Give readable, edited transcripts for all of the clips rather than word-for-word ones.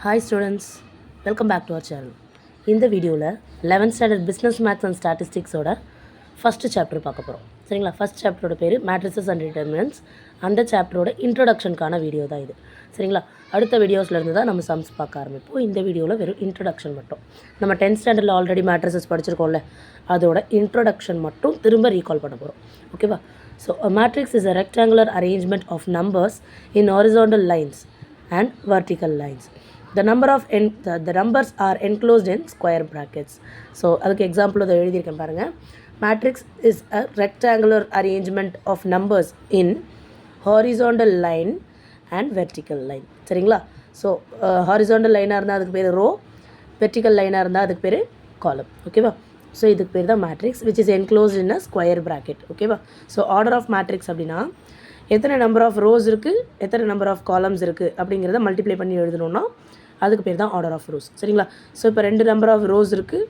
Hi students, welcome back to our channel. இந்த வீடியோவில் 11th standard business maths and ஸ்டாட்டிஸ்டிக்ஸோட first chapter பார்க்க போகிறோம். சரிங்களா? ஃபஸ்ட் சாப்டரோட பேர் மேட்ரிசஸ் அண்ட் டிட்டர்மினன்ட்ஸ். அந்த சாப்டரோட இன்ட்ரடக்ஷனுக்கான வீடியோ தான் இது. சரிங்களா? அடுத்த வீடியோஸ்லேருந்து தான் நம்ம சம்ஸ் பார்க்க ஆரம்பிப்போம். இந்த வீடியோவில் வெறும் இன்ட்ரடக்ஷன் மட்டும். நம்ம 10th ஸ்டாண்டர்டில் ஆல்ரெடி மேட்ரிசஸ் படிச்சிருக்கோம்ல, அதோட இன்ட்ரடக்ஷன் மட்டும் திரும்ப ரீகால் பண்ண போகிறோம். ஓகேவா? So a matrix is a rectangular arrangement of numbers in horizontal lines and vertical lines. The numbers are enclosed in square brackets. So அதுக்கு எக்ஸாம்பிள் அதை எழுதியிருக்கேன் பாருங்கள். Matrix is a rectangular arrangement of numbers in horizontal line and vertical line. சரிங்களா? So horizontal லைனாக இருந்தால் அதுக்கு பேர் row, vertical லைனாக இருந்தால் அதுக்கு பேர் காலம். ஓகேவா? ஸோ இதுக்கு பேர் தான் matrix which is enclosed in a square bracket. ஓகேவா? ஸோ ஆர்டர் ஆஃப் மேட்ரிக்ஸ் அப்படின்னா எத்தனை நம்பர் ஆஃப் ரோஸ் இருக்குது, எத்தனை நம்பர் ஆஃப் காலம்ஸ் இருக்குது அப்படிங்கிறத மல்டிப்ளை பண்ணி எழுதணும்னா அதுக்கு பேர் தான் ஆர்டர் ஆஃப் ரோஸ். சரிங்களா? ஸோ இப்போ 2 நம்பர் ஆஃப் ரோஸ் இருக்குது,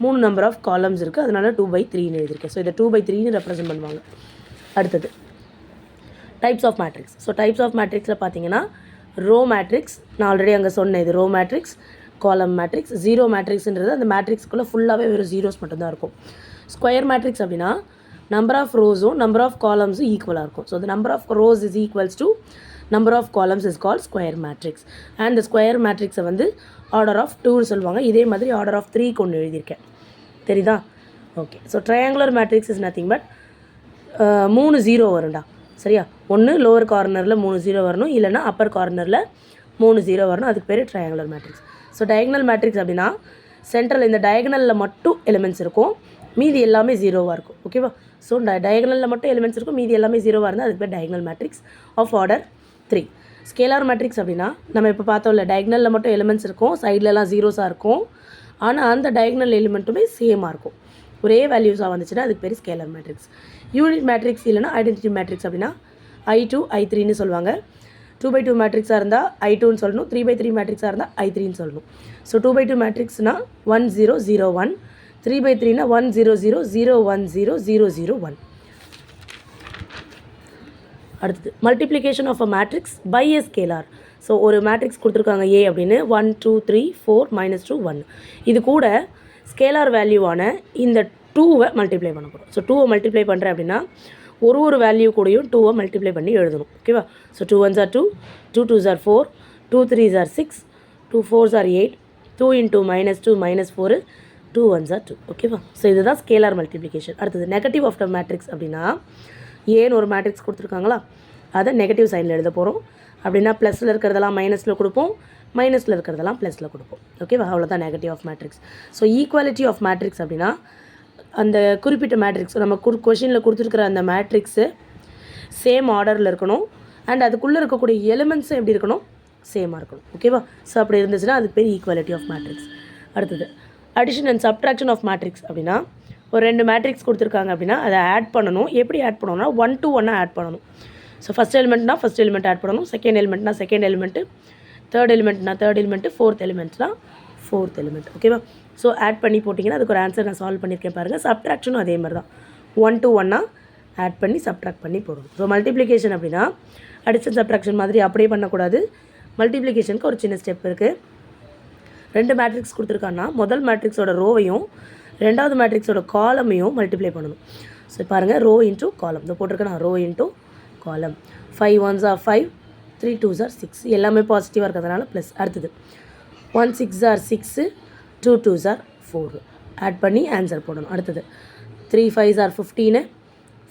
3 நம்பர் ஆஃப் காலம்ஸ் இருக்குது, அதனால் 2/3ன்னு எழுதியிருக்கேன். ஸோ இதை 2/3ன்னு ரெப்ரசென்ட் பண்ணுவாங்க. அடுத்தது types of matrix. So types of மேட்ரிக்ஸில் பார்த்தீங்கன்னா ரோ மேட்ரிக்ஸ், நான் ஆல்ரெடி அங்கே சொன்னேன், இது row matrix, column matrix. Zero மேட்ரிக்ஸ்ன்றது அந்த மேட்ரிக்ஸ்க்குள்ளே ஃபுல்லாகவே வெறும் ஜீரோஸ் மட்டும்தான் இருக்கும். ஸ்கொயர் மேட்ரிக்ஸ் அப்படின்னா நம்பர் ஆஃப் ரோஸும் நம்பர் ஆஃப் காலம்ஸும் ஈக்குவலாக இருக்கும். So the number of rows is equals to number of columns is called square matrix. and the square matrix வந்து order of 2ன்னு சொல்லுவாங்க. இதே மாதிரி order of 3 கொண்டு எழுதியிருக்கேன். தெரியுதா? Okay. So triangular matrix is nothing but 3 zero வரும்டா. சரியா? ஒன்று லோவர் கார்னரில் 3 ஜீரோ வரணும், இல்லைனா அப்பர் கார்னரில் 3 ஜீரோ வரணும். அதுக்கு பேர் triangular matrix. So diagonal matrix அப்படின்னா சென்ட்ரல் இந்த டயகனலில் மட்டும் எலிமெண்ட்ஸ் இருக்கும், மீதி எல்லாமே ஜீரோவாக இருக்கும். ஓகேவா? ஸோ டயகனலில் மட்டும் எலிமெண்ட்ஸ் இருக்கும், மீதி எல்லாமே ஜீரோவாக இருந்தால் அதுக்கு பேர் diagonal matrix of order 3. Scalar matrix அப்படின்னா நம்ம இப்போ பார்த்தோம்ல, டயகனலில் மட்டும் எலிமெண்ட்ஸ் இருக்கும், சைட்லலாம் ஜீரோஸாக இருக்கும், ஆனால் அந்த டயகனல் எலிமெண்ட்டுமே சேமாக இருக்கும், ஒரே வேல்யூஸாக வந்துச்சுன்னா அதுக்கு பேர் ஸ்கேலார் மேட்ரிக்ஸ். யூனிட் மேட்ரிக்ஸ் இல்லைனா ஐடென்டிட்டி மேட்ரிக்ஸ் அப்படின்னா I2 I3ன்னு சொல்லுவாங்க. 2/2 மேட்ரிக்ஸாக இருந்தால் I2ன்னு சொல்லணும், 3/3 மேட்ரிக்ஸாக இருந்தால் I3ன்னு சொல்லணும். ஸோ 2/2 மேட்ரிக்ஸ்னால் 1 0 0 1, 3/3னா 1 0 0 0 1 0 0 0 1. அடுத்தது multiplication of a matrix by a scalar. So ஒரு மேட்ரிக்ஸ் கொடுத்துருக்காங்க A அப்படின்னு 1 2 3 4 -2 1. இது கூட ஸ்கேலார் வேல்யூவான இந்த 2வை மல்டிப்ளை பண்ண போகிறோம். ஸோ 2வை மல்டிப்ளை பண்ணுறேன் அப்படின்னா ஒரு வேல்யூ கூடயும் 2வை மல்டிப்ளை பண்ணி எழுதணும். ஓகேவா? So 2 1s are 2, 2 2s are 4, 2 3s are 6, 2 4s are 8, 2 into -2 -4, 2 1s are 2. ஓகேவா? ஸோ இதுதான் ஸ்கேலார் மல்டிப்ளிகேஷன். அடுத்தது நெகட்டிவ் ஆஃப் த மேட்ரிக்ஸ் அப்படின்னா ஏன்னு ஒரு மேட்ரிக்ஸ் கொடுத்துருக்காங்களா, அதை நெகட்டிவ் சைனில் எழுத போகிறோம். அப்படின்னா ப்ளஸில் இருக்கிறதெல்லாம் மைனஸில் கொடுப்போம், மைனஸில் இருக்கிறதெல்லாம் ப்ளஸில் கொடுப்போம். ஓகேவா? அவ்வளோதான் negative of matrix. So equality of matrix அப்படின்னா அந்த குறிப்பிட்ட மேட்ரிக்ஸ் நம்ம கொஷினில் கொடுத்துருக்குற அந்த மேட்ரிக்ஸு சேம் ஆர்டரில் இருக்கணும், அண்ட் அதுக்குள்ளே இருக்கக்கூடிய எலிமெண்ட்ஸும் எப்படி இருக்கணும், சேமாக இருக்கணும். ஓகேவா? ஸோ அப்படி இருந்துச்சுன்னா அதுக்கு பேர் ஈக்குவாலிட்டி ஆஃப் மேட்ரிக்ஸ். அடுத்தது addition and subtraction of matrix அப்படின்னா ஒரு 2 மேட்ரிக்ஸ் கொடுத்துருக்காங்க அப்படின்னா அதை ஆட் பண்ணணும். எப்படி ஆட் பண்ணணும்னா 1 to 1 ஆட் பண்ணணும். ஸோ ஃபஸ்ட் எலிமெண்ட்னா ஃபஸ்ட் எலிமெண்ட் ஆட் பண்ணணும், செகண்ட் எலிமெண்ட்னா செகண்ட் எலிமெண்ட்டு, தேர்ட் எலிமெண்ட்னா தேர்ட் எலிமெண்ட்டு, ஃபோர்த் எலிமெண்ட்னா ஃபோர்த் எலிமெண்ட். ஓகேவா? ஸோ ஆட் பண்ணி போட்டிங்கன்னா அதுக்கு ஒரு ஆன்சர் நான் சால்வ் பண்ணியிருக்கேன் பாருங்கள். சப்ட்ராக்ஷனும் அதே மாதிரி தான் 1 to 1 ஆட் பண்ணி சப்ட்ராக்ட் பண்ணி போடணும். ஸோ மல்டிப்ளிகேஷன் அப்படின்னா அடிஷன் சப்ட்ராக்ஷன் மாதிரி அப்படியே பண்ணக்கூடாது. மல்டிப்ளிகேஷனுக்கு ஒரு சின்ன ஸ்டெப் இருக்குது. 2 மேட்ரிக்ஸ் கொடுத்துருக்காங்கன்னா முதல் மேட்ரிக்ஸோட ரோவையும் ரெண்டாவது மேட்ரிக்ஸோட காலமையும் மல்டிப்ளை பண்ணணும். ஸோ பாருங்கள், ரோ இன்ட்டு காலம் இதை போட்டிருக்கேன் நான், ரோ இன்ட்டு காலம். 5 1s are 5, 3 2s are 6, எல்லாமே பாசிட்டிவாக இருக்கிறதுனால ப்ளஸ். அடுத்தது 1 6s are 6, 2 2s are 4 add பண்ணி ஆன்சர் போடணும். அடுத்தது 3 5s are 15,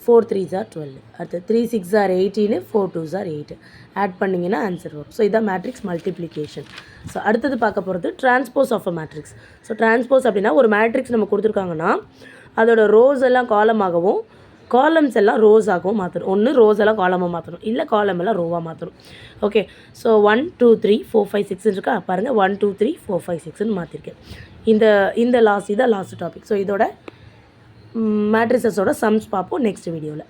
4 3s are 12. அடுத்தது 3 6s are 18, 4 2s are 8 add பண்ணிங்கன்னா ஆன்சர் வரும். ஸோ இதான் மேட்ரிக்ஸ் மல்டிப்ளிகேஷன். ஸோ அடுத்தது பார்க்க போகிறது transpose of a matrix. So transpose அப்படின்னா ஒரு மேட்ரிக்ஸ் நம்ம கொடுத்துருக்காங்கன்னா அதோட ரோஸ் எல்லாம் காலமாகவும் காலம்ஸ் எல்லாம் ரோஸ் ஆகவும் மாற்றணும். ஒன்று ரோஸ் எல்லாம் காலமாக மாற்றணும், இல்லை காலம் எல்லாம் ரோவாக மாற்றணும். ஓகே. ஸோ 1 2 3 4 5 6 இருக்கா பாருங்கள், 1 2 3 4 5 6ன்னு மாற்றிருக்கேன். இதான் லாஸ்ட் டாபிக். ஸோ இதோட மேட்ரிசஸோட சம்ஸ் பார்ப்போம் நெக்ஸ்ட் வீடியோவில்.